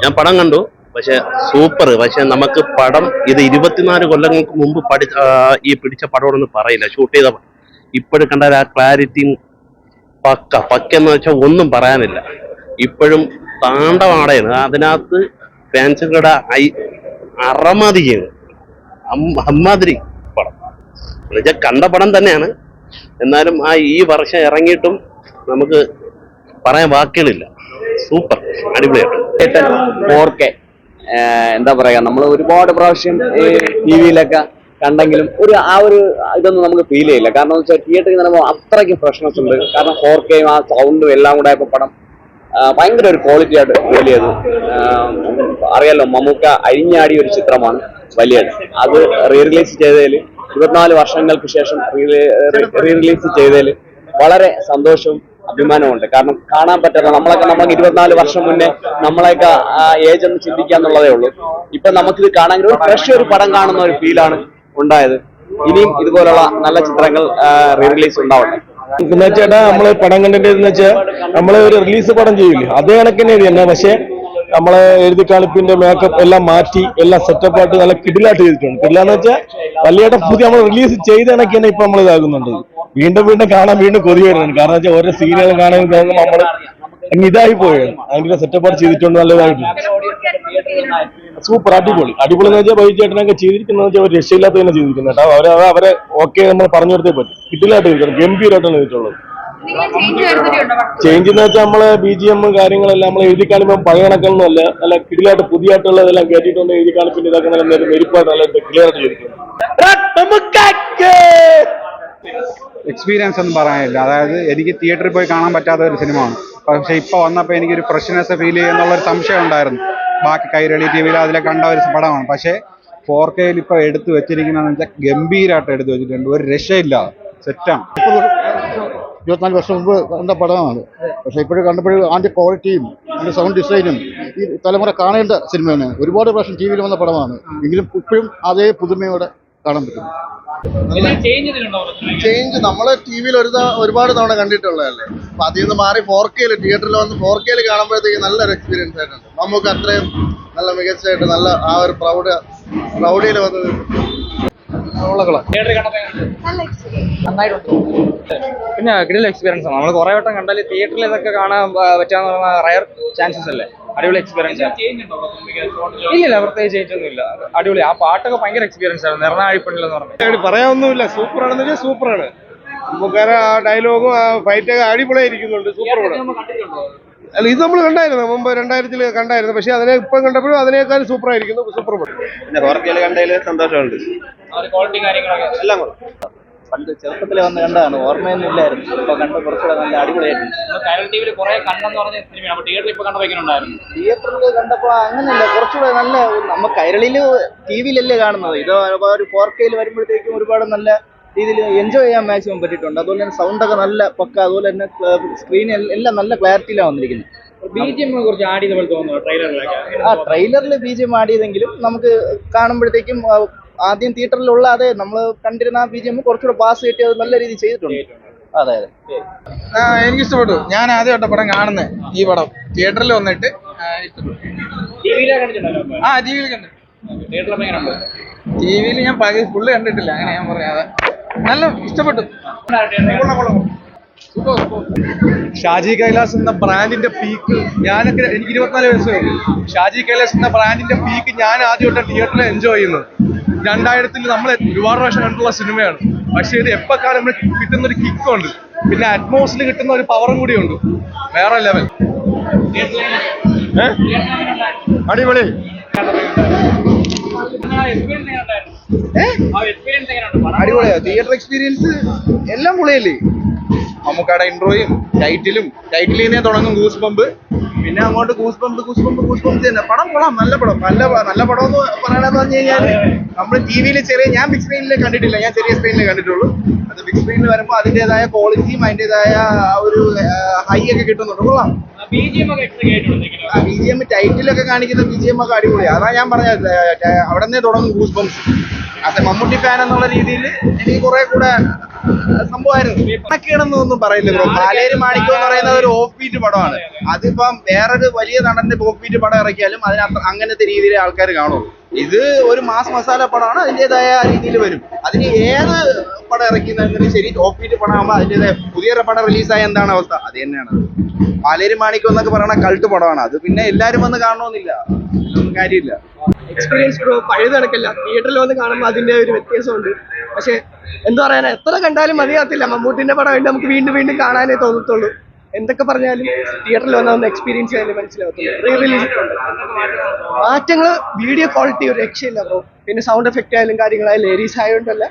ഞാൻ പടം കണ്ടു. പക്ഷെ സൂപ്പർ. പക്ഷെ നമുക്ക് പടം ഇത് 24 കൊല്ലങ്ങൾക്ക് മുമ്പ് ഈ പിടിച്ച പടമാണെന്ന് പറയില്ല. ഷൂട്ട് ചെയ്ത ഇപ്പോഴും കണ്ടാൽ ആ ക്ലാരിറ്റിയും പക്കെന്ന് വെച്ചാൽ ഒന്നും പറയാനില്ല. ഇപ്പോഴും താണ്ടവാടയാണ് അതിനകത്ത്. ഫാൻസുകളുടെ അറമതിയാണ് അമ്മാതിരി പടം എന്നുവെച്ചാൽ കണ്ട പടം തന്നെയാണ്. എന്നാലും ഈ വർഷം ഇറങ്ങിയിട്ടും നമുക്ക് പറയാൻ വാക്കുകളില്ല. സൂപ്പർ, അടിപൊളിയായിട്ട്. 4K എന്താ പറയാ, നമ്മൾ ഒരുപാട് പ്രാവശ്യം ടി വിയിലൊക്കെ കണ്ടെങ്കിലും ഒരു ഇതൊന്നും നമുക്ക് ഫീൽ ചെയ്യില്ല. കാരണം എന്ന് വെച്ചാൽ തിയേറ്ററിൽ നിന്ന് അത്രയ്ക്കും ഫ്രഷ്നെസ് ഉണ്ട്. കാരണം 4K ആ സൗണ്ടും എല്ലാം കൂടെ ആയപ്പോൾ പടം ഭയങ്കര ഒരു ക്വാളിറ്റി ആയിട്ട് ഫീൽ ചെയ്തു. അറിയാലോ, മമ്മൂക്ക അഴിഞ്ഞാടിയ ഒരു ചിത്രമാണ് വലിയത്. അത് റിലീസ് ചെയ്തതിൽ 24 വർഷങ്ങൾക്ക് ശേഷം റിലീസ് ചെയ്തതിൽ വളരെ സന്തോഷവും അഭിമാനമുണ്ട്. കാരണം കാണാൻ പറ്റുന്ന നമുക്ക് 24 വർഷം മുന്നേ നമ്മളെയൊക്കെ ഏജ് ഒന്ന് ചിന്തിക്കാന്നുള്ളതേ ഉള്ളൂ. ഇപ്പൊ നമുക്കിത് കാണാൻ ഒരു ഫ്രഷ് ഒരു പടം കാണുന്ന ഒരു ഫീലാണ് ഉണ്ടായത്. ഇനിയും ഇതുപോലുള്ള നല്ല ചിത്രങ്ങൾ റിലീസ് ഉണ്ടാവട്ടെ. ചേട്ടാ, നമ്മള് പടം കണ്ടിട്ടെന്ന് വെച്ചാൽ നമ്മള് ഒരു റിലീസ് പടം ചെയ്യില്ലേ, അതേ കണക്കിനെ തന്നെ. പക്ഷെ നമ്മളെ എഴുതി കാണിപ്പിന്റെ മേക്കപ്പ് എല്ലാം മാറ്റി എല്ലാം സെറ്റപ്പ് ആയിട്ട് നല്ല കിടിലായിട്ട് ചെയ്തിട്ടുണ്ട്. കിടിലാന്ന് വെച്ചാൽ വലിയേട്ട പുതിയ നമ്മൾ റിലീസ് ചെയ്ത കണക്ക് തന്നെ ഇപ്പൊ നമ്മൾ ഇതാകുന്നുണ്ട്. വീണ്ടും കാണാൻ കൊതി വരുന്നുണ്ട്. കാരണം വെച്ചാൽ ഓരോ സീനുകൾ കാണാൻ തോന്നുമ്പോൾ നമ്മള് ഇതായി പോയത് അതിന്റെ സെറ്റപ്പ് ആയിട്ട് ചെയ്തിട്ടുണ്ട്. നല്ലതായിട്ട് സൂപ്പർ, അടിപൊളി എന്ന് വെച്ചാൽ ബൈ ചേട്ടനൊക്കെ ചെയ്തിരിക്കുന്നത് വെച്ചാൽ ഒരു രക്ഷയില്ലാത്ത തന്നെ ചെയ്തിരിക്കുന്നത് കേട്ടോ. അവരെ ഓക്കെ നമ്മൾ പറഞ്ഞു കൊടുത്തേ പറ്റും. കിടിലായിട്ട് ചെയ്തിട്ടുണ്ട്, ഗംഭീരമായിട്ടാണ് ചെയ്തിട്ടുള്ളത്. ചേഞ്ച് എന്ന് വെച്ചാൽ നമ്മളെ BGM കാര്യങ്ങളെല്ലാം നമ്മൾ എഴുതി കാണുമ്പോൾ പഴയ കണക്കൊന്നും അല്ല. നല്ല കിടിലായിട്ട് പുതിയതായിട്ടുള്ളതെല്ലാം കേട്ടിട്ടുണ്ട്. എഴുതി കാണിപ്പിന്റെ ഇതൊക്കെ നല്ല മെരുപ്പായിട്ട് നല്ല ക്ലിയർ ആയിട്ട് ചെയ്തിട്ടുണ്ട്. എക്സ്പീരിയൻസ് ഒന്നും പറയാനില്ല. അതായത് എനിക്ക് തിയേറ്ററിൽ പോയി കാണാൻ പറ്റാത്ത ഒരു സിനിമയാണ്. പക്ഷെ ഇപ്പോൾ വന്നപ്പോൾ എനിക്കൊരു ഫ്രഷ്നെസ് ഫീൽ ചെയ്യുന്നുള്ളൊരു സംശയം ഉണ്ടായിരുന്നു. ബാക്കി കൈരളി TV അതിലെ കണ്ട ഒരു പടമാണ്. പക്ഷേ 4K ഇപ്പോൾ എടുത്തു വെച്ചിരിക്കുന്നതെന്ന് വെച്ചാൽ ഗംഭീരമായിട്ട് എടുത്തു വെച്ചിട്ടുണ്ട്. ഒരു രക്ഷയില്ല, സെറ്റാണ്. 24 വർഷം മുമ്പ് കണ്ട പടമാണ്. പക്ഷെ ഇപ്പോഴും കണ്ടപ്പോഴും അതിൻ്റെ ക്വാളിറ്റിയും അതിൻ്റെ സൗണ്ട് ഡിസൈനും ഈ തലമുറ കാണേണ്ട സിനിമയാണ്. ഒരുപാട് പ്രാവശ്യം TV യിൽ വന്ന പടമാണ്. എങ്കിലും ഇപ്പോഴും അതേ പുതുമയോടെ കാണാൻ പറ്റും. ചേഞ്ച് നമ്മള് TV യിൽ ഒരുപാട് തവണ കണ്ടിട്ടുള്ളതല്ലേ. അപ്പൊ അതിൽ നിന്ന് മാറി 4K തിയേറ്ററിൽ വന്ന് 4K കാണുമ്പോഴത്തേക്ക് നല്ലൊരു എക്സ്പീരിയൻസ് ആയിട്ടുണ്ട്. നമുക്ക് അത്രയും നല്ല മികച്ചായിട്ട് നല്ല ആ ഒരു പ്രൗഢിയിൽ വന്ന് പിന്നെ കിടിലൻ എക്സ്പീരിയൻസ് ആണ്. നമ്മൾ കുറെ വട്ടം കണ്ടാൽ തിയേറ്ററിൽ ഇതൊക്കെ കാണാൻ പറ്റാന്ന് പറഞ്ഞാൽ റയർ ചാൻസസ് അല്ലേ. അടിപൊളി എക്സ്പീരിയൻസ് ആണ്. ഇല്ല, പ്രത്യേകിച്ച് ചേഞ്ച് ഒന്നും ഇല്ല. അടിപൊളി. ആ പാട്ടൊക്കെ ഭയങ്കര എക്സ്പീരിയൻസ് ആണ്. നിറഞ്ഞാഴിപ്പണില്ലെന്ന് പറഞ്ഞു പറയാനൊന്നുമില്ല. സൂപ്പറാണെന്ന് വെച്ചാൽ സൂപ്പറാണ്. നമുക്കാരെ ആ ഡയലോഗും ആ ഫൈറ്റൊക്കെ അടിപൊളിയായിരിക്കുന്നുണ്ട്. സൂപ്പർ പടം. അല്ല, ഇത് നമ്മൾ കണ്ടായിരുന്നു മുമ്പ് 2000 കണ്ടായിരുന്നു. പക്ഷെ അതിനെ ഇപ്പം കണ്ടപ്പോഴും അതിനേക്കാൾ സൂപ്പറായിരിക്കുന്നു. സൂപ്പർ പടം. പിന്നെ 4K കണ്ടതിൽ സന്തോഷമുണ്ട്. എല്ലാം പണ്ട് ചെറുപ്പത്തിൽ വന്ന് കണ്ടതാണ്, ഓർമ്മയൊന്നും ഇല്ലായിരുന്നു. ഇപ്പൊ കണ്ട് കുറച്ചുകൂടെ നല്ല അടിപൊളിയായിരുന്നു. തിയേറ്ററിൽ കണ്ടപ്പോൾ അങ്ങനെയല്ല, കുറച്ചുകൂടെ നല്ല. നമ്മ കൈരളിയില് TV യിലല്ലേ കാണുന്നത്. ഇത് ഒരു 4K വരുമ്പോഴത്തേക്കും ഒരുപാട് നല്ല രീതിയിൽ എൻജോയ് ചെയ്യാൻ മാക്സിമം പറ്റിയിട്ടുണ്ട്. അതുപോലെ തന്നെ സൗണ്ടൊക്കെ നല്ല പക്ക. അതുപോലെ തന്നെ സ്ക്രീൻ എല്ലാം നല്ല ക്ലാരിറ്റിയിലാണ് വന്നിരിക്കുന്നത്. BGM കുറച്ച് ആഡ് ചെയ്ത പോലെ തോന്നുന്നു ട്രെയിലറിൽ BGM ആഡ് ചെയ്തെങ്കിലും നമുക്ക് കാണുമ്പോഴത്തേക്കും ആദ്യം തിയേറ്ററിലുള്ള അതേ നമ്മൾ കണ്ടിരുന്ന ആ BGM കുറച്ചുകൂടെ പാസ് കിട്ടി അത് നല്ല രീതിയിൽ ചെയ്തിട്ടുണ്ട്. അതെ. എനിക്ക് ഇഷ്ടപ്പെട്ടു. ഞാൻ ആദ്യമായിട്ട് പടം കാണുന്നത് ഈ പടം തിയേറ്ററിൽ വന്നിട്ട് TV യിൽ കണ്ടു. TV യിൽ ഞാൻ ഫുള്ള് കണ്ടിട്ടില്ല. അങ്ങനെ ഞാൻ പറയാതെ നല്ല ഇഷ്ടപ്പെട്ടു. ഷാജി കൈലാസ് എന്ന ബ്രാൻഡിന്റെ പീക്ക് എനിക്ക് 24 വയസ്സേ ഉള്ളൂ. ഷാജി കൈലാസ് എന്ന ബ്രാൻഡിന്റെ പീക്ക് ഞാൻ ആദ്യമായിട്ട് തിയേറ്ററിൽ എൻജോയ് ചെയ്യുന്നത്. 2000 നമ്മൾ ഒരുപാട് പ്രാവശ്യം കണ്ടിട്ടുള്ള സിനിമയാണ്. പക്ഷെ ഇത് എപ്പോൾ കാണുമ്പോൾ കിട്ടുന്നൊരു കിക്കുണ്ട്. പിന്നെ അറ്റ്മോസ്ഫിയറിൽ കിട്ടുന്ന ഒരു പവറും കൂടി ഉണ്ട്. വേറെ ലെവൽ. അടിപൊളി. അടിപൊളിയാ. തിയേറ്റർ എക്സ്പീരിയൻസ് എല്ലാം പൊളിയല്ലേ. മമ്മൂക്കയുടെ ഇൻട്രോയും ടൈറ്റിലിൽ നിന്ന് തുടങ്ങും ഗൂസ് ബമ്പ്. പിന്നെ അങ്ങോട്ട് ഗൂസ് ബമ്പ് തന്നെ. പടം കൊള്ളാം. നല്ല പടം എന്ന് പറയണമെന്ന് പറഞ്ഞു കഴിഞ്ഞാൽ നമ്മൾ TV യിൽ ഞാൻ ബിഗ് സ്ക്രീനിൽ കണ്ടിട്ടില്ല. ഞാൻ ചെറിയ സ്ക്രീനിൽ കണ്ടിട്ടുള്ളൂ. അത് ബിഗ് സ്ക്രീനിൽ വരുമ്പോൾ അതിൻ്റെതായ ക്വാളിറ്റിയും അതിൻ്റെതായ ഒരു ഹൈ ഒക്കെ കിട്ടുന്നുണ്ട്. കൊള്ളാം. BGM ടൈറ്റിലൊക്കെ കാണിക്കുന്ന BGM ഒക്കെ അടിപൊളിയാണ്. അതാ ഞാൻ പറഞ്ഞത്, അവിടെ നിന്നേ തുടങ്ങും ഗൂസ് ബംസ്. അത് മമ്മൂട്ടി ഫാൻ എന്നുള്ള രീതിയിൽ എനിക്ക് കുറെ കൂടെ സംഭവമായിരുന്നു. ഒന്നും പറയില്ല ബ്രോ. പാലേരി മാണിക്യം എന്ന് പറയുന്നത് ഒരു ഓഫ് ബീറ്റ് പടമാണ്. അതിപ്പം വേറൊരു വലിയ നടന്റെ ഓഫ് ബീറ്റ് പടം ഇറക്കിയാലും അതിനകത്ത് അങ്ങനത്തെ രീതിയിൽ ആൾക്കാർ കാണും. ഇത് ഒരു മാസ് മസാല പടമാണ്, അതിൻ്റെതായ രീതിയിൽ വരും. അതിന് ഏത് പടം ഇറക്കിയെന്നാലും ശരി, ഓഫ് ബീറ്റ് പടമാകുമ്പോൾ അതിൻ്റെതായ പുതിയൊരു പടം റിലീസായ എന്താണ് അവസ്ഥ, അത് തന്നെയാണ്. പാലേരി മാണിക്യം എന്നൊക്കെ പറയുന്ന കൾട്ട് പടമാണ്. അത് പിന്നെ എല്ലാവരും വന്ന് കാണണമെന്നില്ല, ഒന്നും കാര്യമില്ല. എക്സ്പീരിയൻസ് ബ്രോ പഴയത് കണക്കല്ല. തിയേറ്ററിൽ വന്ന് കാണുമ്പോൾ അതിന്റെ ഒരു വ്യത്യാസമുണ്ട്. പക്ഷെ എന്താ പറയാനാ, എത്ര കണ്ടാലും മതിയാകത്തില്ല. മമ്മൂട്ടിന്റെ പടം വേണ്ടി നമുക്ക് വീണ്ടും വീണ്ടും കാണാനേ തോന്നത്തുള്ളൂ. എന്തൊക്കെ പറഞ്ഞാലും തിയേറ്ററിൽ വന്ന ഒന്ന് എക്സ്പീരിയൻസ് ചെയ്യാൻ മനസ്സിലാകത്തുള്ളൂ. റീ റിലീസ് മാറ്റങ്ങൾ, വീഡിയോ ക്വാളിറ്റി ഒരു രക്ഷയില്ല ബ്രോ. പിന്നെ സൗണ്ട് എഫക്റ്റ് ആയാലും കാര്യങ്ങളായാലും ലേഡീസ് ആയതുകൊണ്ടല്ല,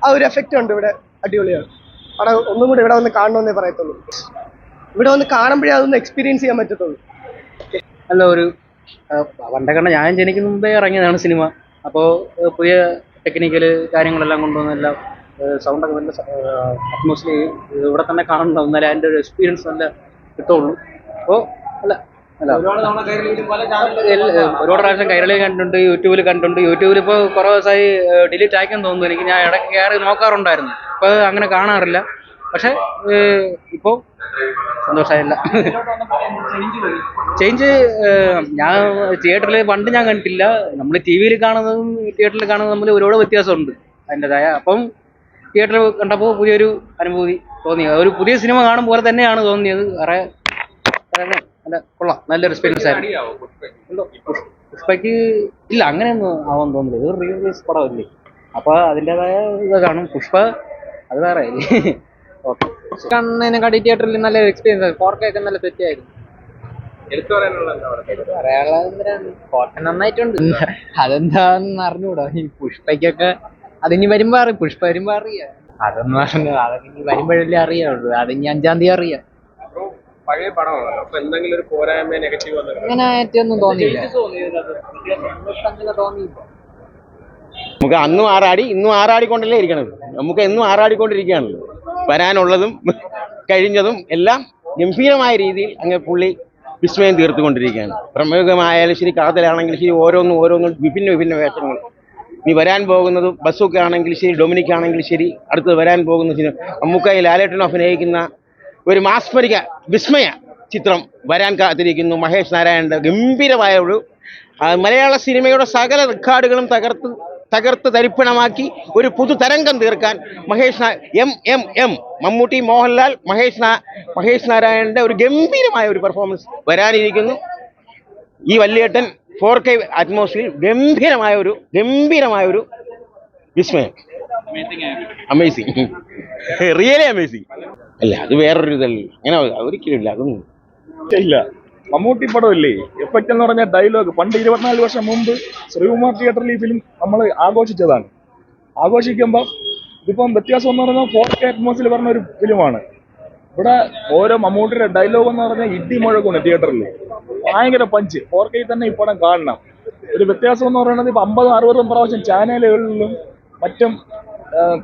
ആ ഒരു എഫക്റ്റ് ഉണ്ട് ഇവിടെ. അടിപൊളിയാണ് പടം. ഒന്നും കൂടി ഇവിടെ വന്ന് കാണണമെന്നേ പറയത്തുള്ളൂ. ഇവിടെ വന്ന് കാണുമ്പോഴേ അതൊന്ന് എക്സ്പീരിയൻസ് ചെയ്യാൻ പറ്റത്തുള്ളൂ. അല്ല, ഒരു പണ്ടൊക്കെ ഞാൻ ജനിക്കുന്ന മുമ്പേ ഇറങ്ങിയതാണ് സിനിമ. അപ്പോൾ പുതിയ ടെക്നിക്കൽ കാര്യങ്ങളെല്ലാം കൊണ്ടുവന്നെല്ലാം സൗണ്ടൊക്കെ നല്ല അറ്റ്മോസ്ഫിയർ ഇവിടെ തന്നെ കാണുന്നുണ്ടാവും. എന്നാലും അതിൻ്റെ ഒരു എക്സ്പീരിയൻസ് നല്ല കിട്ടുള്ളൂ. അപ്പോൾ അല്ല അല്ല ഒരുപാട് പ്രാവശ്യം കൈരളി കണ്ടിട്ടുണ്ട്, യൂട്യൂബിൽ കണ്ടിട്ടുണ്ട്. യൂട്യൂബിൽ ഇപ്പോൾ കുറേ ദിവസമായി ഡിലീറ്റ് അയക്കാൻ തോന്നുന്നു എനിക്ക്. ഞാൻ ഇടയ്ക്ക് കയറി നോക്കാറുണ്ടായിരുന്നു, ഇപ്പോൾ അങ്ങനെ കാണാറില്ല. പക്ഷേ ഇപ്പോൾ സന്തോഷമായില്ല. ചേഞ്ച് ഞാൻ തിയേറ്ററിൽ പണ്ട് ഞാൻ കണ്ടിട്ടില്ല. നമ്മൾ ടി വിയിൽ കാണുന്നതും തിയേറ്ററിൽ കാണുന്നതും തമ്മിൽ ഒരുപാട് വ്യത്യാസമുണ്ട് അതിൻ്റെതായ. അപ്പം തിയേറ്ററിൽ കണ്ടപ്പോൾ പുതിയൊരു അനുഭൂതി തോന്നി. ഒരു പുതിയ സിനിമ കാണും പോലെ തന്നെയാണ് തോന്നിയത്. വേറെ നല്ല കൊള്ളാം, നല്ലൊരു എക്സ്പീരിയൻസ് ആയിരുന്നു. പുഷ്പയ്ക്ക് ഇല്ല, അങ്ങനെയൊന്നും ആവാൻ തോന്നില്ല. ഇത് റീ റിലീസ് പടമല്ലേ, അപ്പോൾ അതിൻ്റെതായ ഇത് കാണും. പുഷ്പ അത് വേറെ. ഓക്കെ, കാണുന്നതിനെക്കാട്ടി തിയേറ്ററിൽ നല്ലൊരു എക്സ്പീരിയൻസ് ആയിരുന്നു. 4K ഒക്കെ നല്ല തെറ്റായിരുന്നു. കോട്ടൺ നന്നായിട്ടുണ്ട്. അതെന്താന്ന് അറിഞ്ഞൂടാ. ഈ പുഷ്പയ്ക്കൊക്കെ അതിനി വരുമ്പോ അറിയാം. പുഷ്പ വരുമ്പോ അറിയാം. അതൊന്നും അറിഞ്ഞു, അതൊക്കെ ഇനി വരുമ്പോഴല്ലേ അറിയാവുള്ളൂ. അതിനി 5-ാം തീയതി അറിയാം. പഴയ പടമാണല്ലോ, അപ്പൊ എന്തെങ്കിലും ഒരു പോരായ്മ നെഗറ്റീവ് അങ്ങനെ ഒന്നും തോന്നിയില്ല. നമുക്ക് അന്നും ആറാടി ഇന്നും ആറാടിക്കൊണ്ടല്ലേ ഇരിക്കണത്. നമുക്ക് എന്നും ആറാടിക്കൊണ്ടിരിക്കുകയാണല്ലോ. വരാനുള്ളതും കഴിഞ്ഞതും എല്ലാം ഗംഭീരമായ രീതിയിൽ അങ്ങ് പുള്ളി വിസ്മയം തീർത്തുകൊണ്ടിരിക്കുകയാണ്. പ്രമുഖമായാലും ശരി, കഥയിലാണെങ്കിലും ശരി, ഓരോന്നും വിഭിന്ന വേഷങ്ങൾ. ഇനി വരാൻ പോകുന്നത് ബസ്സൊക്കെ ആണെങ്കിൽ ശരി, ഡൊമിനിക് ആണെങ്കിൽ ശരി, അടുത്തത് വരാൻ പോകുന്ന സിനിമ മമ്മൂക്കായി ലാലേട്ടനും അഭിനയിക്കുന്ന ഒരു മാസ്മരിക വിസ്മയ ചിത്രം വരാൻ കാത്തിരിക്കുന്നു. മഹേഷ് നാരായണന്റെ ഗംഭീരമായ ഒരു മലയാള സിനിമയുടെ സകല റെക്കോർഡുകളും തകർത്ത് തരിപ്പണമാക്കി ഒരു പുതുതരംഗം തീർക്കാൻ മമ്മൂട്ടി, മോഹൻലാൽ, മഹേഷ് നാരായണന്റെ ഒരു ഗംഭീരമായ ഒരു പെർഫോമൻസ് വരാനിരിക്കുന്നു. ഈ വല്യേട്ടൻ 4K അറ്റ്മോസ്ഫിയർ ഗംഭീരമായ ഒരു വിസ്മയം. Amazing, really amazing. അല്ല, അത് വേറൊരു ഇതല്ല, അങ്ങനെ ഒരിക്കലും ഇല്ല. അതൊന്നും ഇല്ല. മമ്മൂട്ടി പടമില്ലേ, എഫക്റ്റ് എന്ന് പറഞ്ഞ ഡയലോഗ് പണ്ട് 24 വർഷം മുമ്പ് ശ്രീകുമാർ തിയേറ്ററിൽ ഈ ഫിലിം നമ്മൾ ആഘോഷിച്ചതാണ്. ആഘോഷിക്കുമ്പോൾ ഇതിപ്പം വ്യത്യാസം എന്ന് പറഞ്ഞാൽ 4K അറ്റ്മോസ്ഫിയർ പറഞ്ഞ ഒരു ഫിലിമാണ്. ഇവിടെ ഓരോ മമ്മൂട്ടിയുടെ ഡയലോഗ് എന്ന് പറഞ്ഞാൽ ഇടി മുഴക്കാണ് തിയേറ്ററിൽ. ഭയങ്കര പഞ്ച്. 4K തന്നെ ഈ പടം കാണണം. ഒരു വ്യത്യാസം എന്ന് പറയുന്നത് ഇപ്പം 50-60 പ്രാവശ്യം ചാനലുകളിലും മറ്റും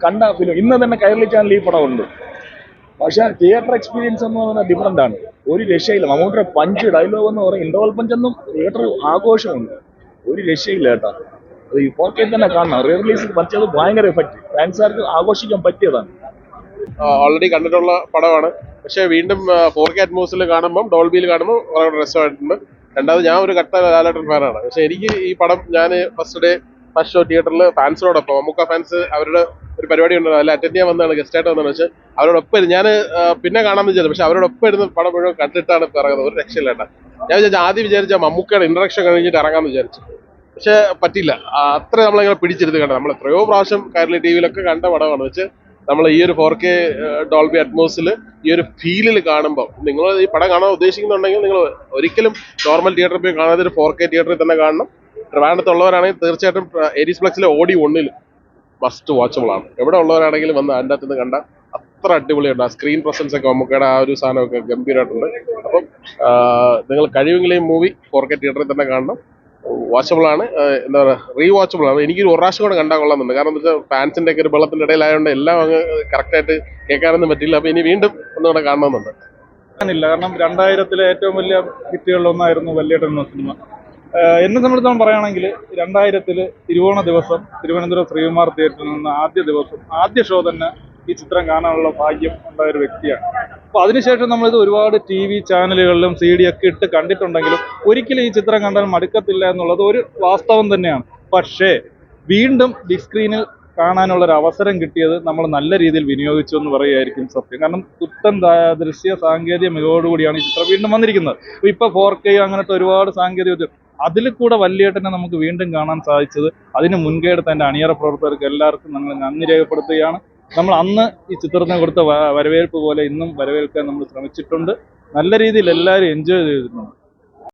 കണ്ട ഫിലിം ഇന്ന് തന്നെ കൈരളി ചാനൽ ഈ പടം ഉണ്ട്. പക്ഷെ തിയേറ്റർ എക്സ്പീരിയൻസ് എന്ന് പറയുന്നത് ഡിഫറൻ്റ് ആണ്. ഒരു രക്ഷയില്ല. മമ്മൂട്ടിയുടെ പഞ്ച് ഡയലോഗ് എന്ന് പറയും, ഇന്റർവൽ പഞ്ചൊന്നും തിയേറ്റർ ആഘോഷമുണ്ട്. ഒരു രക്ഷയില്ല കേട്ടോ. അത് ഈ 4K തന്നെ കാണണം. റീ റിലീസിൽ പറ്റിയത് ഭയങ്കര എഫക്റ്റ്. ഫാൻസുകാർക്ക് ആഘോഷിക്കാൻ പറ്റിയതാണ്. ഓൾറെഡി കണ്ടിട്ടുള്ള പടമാണ്. പക്ഷെ വീണ്ടും 4K അറ്റ്മോസ്ഫിയറിൽ കാണുമ്പോൾ, ഡോൾബിയിൽ കാണുമ്പോൾ വളരെ രസമായിട്ടുണ്ട്. രണ്ടാമത് ഞാൻ ഒരു കട്ട ലാലേട്ടൻ ഫാനാണ്. പക്ഷെ എനിക്ക് ഈ പടം ഞാൻ ഫസ്റ്റ് ഷോ തിയേറ്ററിൽ ഫാൻസിനോടൊപ്പം, മമ്മൂക്ക ഫാൻസ് അവരുടെ ഒരു പരിപാടി ഉണ്ട്, അതിൽ അറ്റൻഡ് ചെയ്യാൻ വന്നതാണ്, ഗസ്റ്റായിട്ട് വന്നതാണ്. പക്ഷെ അവരോടൊപ്പം ഞാൻ പിന്നെ കാണാമെന്ന് വിചാരിച്ചു. പക്ഷെ അവരോടൊപ്പം ഇരുന്ന് പടം മുഴുവൻ കണ്ടിട്ടാണ് ഇറങ്ങുന്നത്. ഒരു രക്ഷയില്ല കേട്ടോ. ഞാൻ ആദ്യം വിചാരിച്ച മമ്മൂക്കയുടെ ഇൻട്രഡക്ഷൻ കഴിഞ്ഞിട്ട് ഇറങ്ങാമെന്ന് വിചാരിച്ചു. പക്ഷെ പറ്റില്ല. അത്ര നമ്മളിങ്ങനെ പിടിച്ചെടുത്ത് കണ്ടത്. നമ്മൾ എത്രയോ പ്രാവശ്യം കൈരളി ടി വിയിലൊക്കെ കണ്ട പടമാണ്. വെച്ച് നമ്മൾ ഈ ഒരു 4K ഡോൾബി അറ്റ്മോസിൽ ഈ ഒരു ഫീലിൽ കാണുമ്പോൾ, നിങ്ങൾ ഈ പടം കാണാൻ ഉദ്ദേശിക്കുന്നുണ്ടെങ്കിൽ നിങ്ങൾ ഒരിക്കലും നോർമൽ തിയേറ്ററിൽ പോയി കാണാതെ ഒരു 4K തിയേറ്ററിൽ തന്നെ കാണണം. ട്രിവാൻഡ്രത്തുള്ളവരാണെങ്കിൽ തീർച്ചയായിട്ടും ഏരീസ് ഫ്ലെക്സിലെ ഓഡി 1 മസ്റ്റ് വാച്ചബിൾ ആണ്. എവിടെ ഉള്ളവരാണെങ്കിലും വന്ന് അതിൻ്റെ അകത്ത് നിന്ന് കണ്ട അത്ര അടിപൊളിയുണ്ട്. ആ സ്ക്രീൻ പ്രസൻസ് ഒക്കെ മമ്മൂക്കയുടെ ആ ഒരു സാധനമൊക്കെ ഗംഭീരമായിട്ടുണ്ട്. അപ്പം നിങ്ങൾ കഴിവെങ്കിലും ഈ മൂവി 4K തിയേറ്ററിൽ തന്നെ കാണണം. വാച്ചബിൾ ആണ്, എന്താ പറയുക, റീ വാച്ചബിൾ ആണ്. എനിക്കൊരു പ്രാവശ്യം കൂടെ കണ്ടാൽ കൊള്ളാമെന്നുണ്ട്. കാരണം എന്താ വെച്ചാൽ ഫാൻസിൻ്റെ ഒക്കെ ഒരു വെള്ളത്തിൻ്റെ ഇടയിലായതുകൊണ്ട് എല്ലാം അങ്ങ് കറക്റ്റായിട്ട് കേൾക്കാനൊന്നും പറ്റില്ല. അപ്പോൾ ഇനി വീണ്ടും ഒന്നുകൂടെ കാണണമെന്നുണ്ട്. ില്ല കാരണം 2000-ലെ ഏറ്റവും വലിയ ഹിറ്റുകളിലൊന്നായിരുന്നു വല്യേട്ടൻ എന്ന സിനിമ. എന്നെ സംബന്ധിച്ചോളം പറയുകയാണെങ്കിൽ 2000-ല് തിരുവോണ ദിവസം തിരുവനന്തപുരം ശ്രീകുമാർ തിയേറ്ററിൽ നിന്ന് ആദ്യ ഷോ തന്നെ ഈ ചിത്രം കാണാനുള്ള ഭാഗ്യം ഉണ്ടായ ഒരു വ്യക്തിയാണ്. അപ്പോൾ അതിനുശേഷം നമ്മളിത് ഒരുപാട് TV ചാനലുകളിലും CD ഒക്കെ ഇട്ട് കണ്ടിട്ടുണ്ടെങ്കിലും ഒരിക്കലും ഈ ചിത്രം കണ്ടാൽ മടുക്കത്തില്ല എന്നുള്ളത് ഒരു വാസ്തവം തന്നെയാണ്. പക്ഷേ വീണ്ടും ബിഗ് സ്ക്രീനിൽ കാണാനുള്ള ഒരു അവസരം കിട്ടിയത് നമ്മൾ നല്ല രീതിയിൽ വിനിയോഗിച്ചു എന്ന് പറയുകയായിരിക്കും സത്യം. കാരണം പുത്തൻ ദൃശ്യ സാങ്കേതിക മികവോടുകൂടിയാണ് ഈ ചിത്രം വീണ്ടും വന്നിരിക്കുന്നത്. ഇപ്പോൾ 4K അങ്ങനത്തെ ഒരുപാട് സാങ്കേതിക അതിൽ കൂടെ വല്യേട്ടനെ നമുക്ക് വീണ്ടും കാണാൻ സാധിച്ചത് അതിന് മുൻകൈ എടുത്ത എൻ്റെ അണിയറ പ്രവർത്തകർക്ക് എല്ലാവർക്കും നമ്മൾ നന്ദി രേഖപ്പെടുത്തുകയാണ്. നമ്മൾ അന്ന് ഈ ചിത്രത്തിന് കൊടുത്ത വരവേൽപ്പ് പോലെ ഇന്നും വരവേൽക്കാൻ നമ്മൾ ശ്രമിച്ചിട്ടുണ്ട്. നല്ല രീതിയിൽ എല്ലാവരും എൻജോയ് ചെയ്തിട്ടുണ്ട്.